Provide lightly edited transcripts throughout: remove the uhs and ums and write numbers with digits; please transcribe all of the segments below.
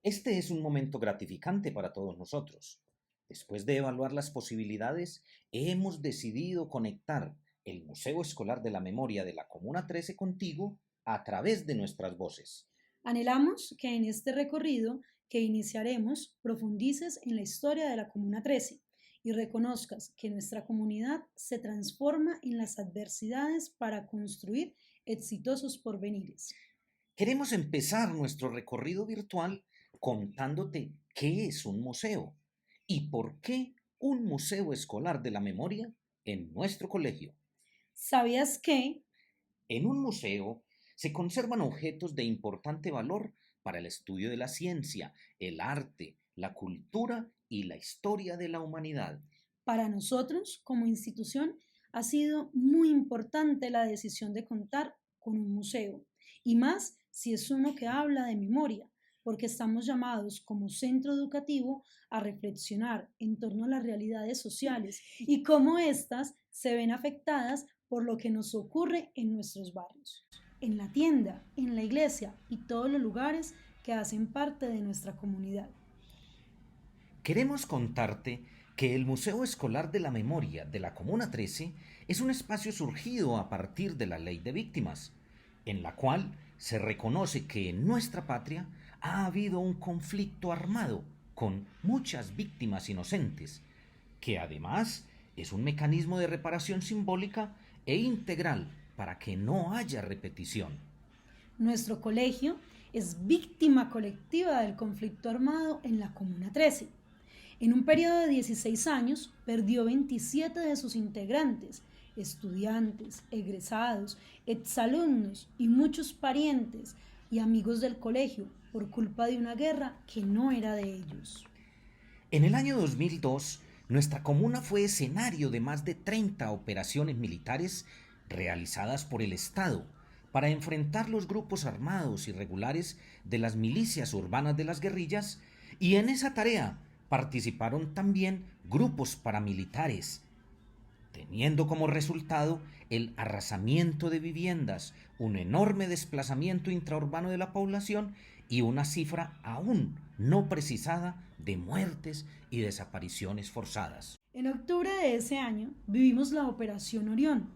Este es un momento gratificante para todos nosotros. Después de evaluar las posibilidades, hemos decidido conectar el Museo Escolar de la Memoria de la Comuna 13 contigo a través de nuestras voces. Anhelamos que en este recorrido que iniciaremos profundices en la historia de la Comuna 13 y reconozcas que nuestra comunidad se transforma en las adversidades para construir exitosos porvenires. Queremos empezar nuestro recorrido virtual contándote qué es un museo y por qué un museo escolar de la memoria en nuestro colegio. ¿Sabías que En un museo se conservan objetos de importante valor para el estudio de la ciencia, el arte, la cultura y la historia de la humanidad? para nosotros como institución ha sido muy importante la decisión de contar con un museo? Y más si es uno que habla de memoria, porque estamos llamados como centro educativo a reflexionar en torno a las realidades sociales y cómo éstas se ven afectadas por lo que nos ocurre en nuestros barrios, en la tienda, en la iglesia y todos los lugares que hacen parte de nuestra comunidad. Queremos contarte que el Museo Escolar de la Memoria de la Comuna 13 es un espacio surgido a partir de la Ley de Víctimas, en la cual se reconoce que en nuestra patria ha habido un conflicto armado con muchas víctimas inocentes, que además es un mecanismo de reparación simbólica e integral para que no haya repetición. Nuestro colegio es víctima colectiva del conflicto armado en la Comuna 13. En un periodo de 16 años, perdió 27 de sus integrantes, estudiantes, egresados, exalumnos y muchos parientes y amigos del colegio por culpa de una guerra que no era de ellos. En el año 2002, nuestra comuna fue escenario de más de 30 operaciones militares realizadas por el Estado para enfrentar los grupos armados irregulares de las milicias urbanas de las guerrillas, y en esa tarea participaron también grupos paramilitares, teniendo como resultado el arrasamiento de viviendas, un enorme desplazamiento intraurbano de la población y una cifra aún no precisada de muertes y desapariciones forzadas. En octubre de ese año vivimos la Operación Orión,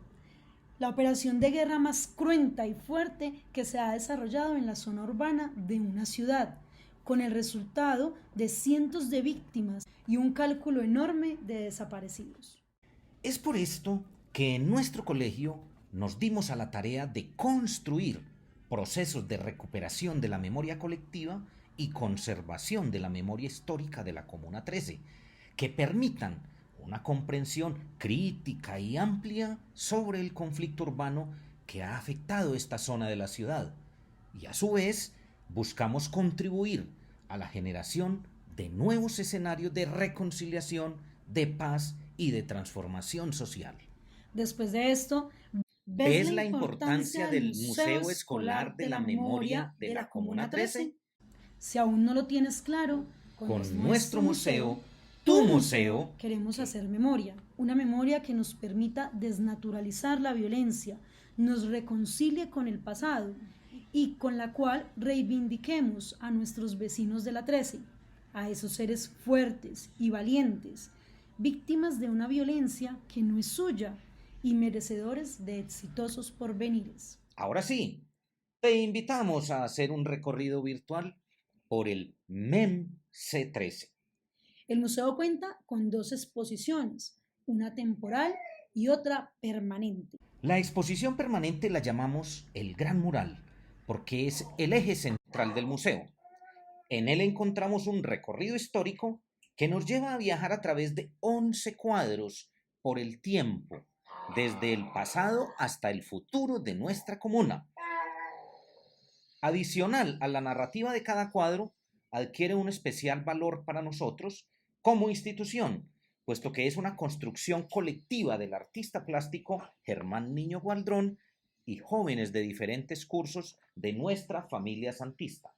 la operación de guerra más cruenta y fuerte que se ha desarrollado en la zona urbana de una ciudad, con el resultado de cientos de víctimas y un cálculo enorme de desaparecidos. Es por esto que en nuestro colegio nos dimos a la tarea de construir procesos de recuperación de la memoria colectiva y conservación de la memoria histórica de la Comuna 13, que permitan una comprensión crítica y amplia sobre el conflicto urbano que ha afectado esta zona de la ciudad. Y a su vez, buscamos contribuir a la generación de nuevos escenarios de reconciliación, de paz y de transformación social. Después de esto, ¿ves ¿Ves la la importancia importancia del del Museo Museo Escolar Escolar de de la la Memoria Memoria de de la la Comuna Comuna 13? 13? Si aún no lo tienes claro, Con nuestro nuestro museo, museo, tu tu museo, museo, queremos hacer memoria, una memoria que nos permita desnaturalizar la violencia, nos reconcilie con el pasado y con la cual reivindiquemos a nuestros vecinos de la 13, a esos seres fuertes y valientes, víctimas de una violencia que no es suya y merecedores de exitosos porvenires. ahora sí, te invitamos a hacer un recorrido virtual por el MEM C13. El museo cuenta con dos exposiciones, una temporal y otra permanente. La exposición permanente la llamamos el Gran Mural, porque es el eje central del museo. En él encontramos un recorrido histórico que nos lleva a viajar a través de 11 cuadros por el tiempo, desde el pasado hasta el futuro de nuestra comuna. Adicional a la narrativa de cada cuadro, adquiere un especial valor para nosotros como institución, puesto que es una construcción colectiva del artista plástico Germán Niño Gualdrón y jóvenes de diferentes cursos de nuestra familia santista.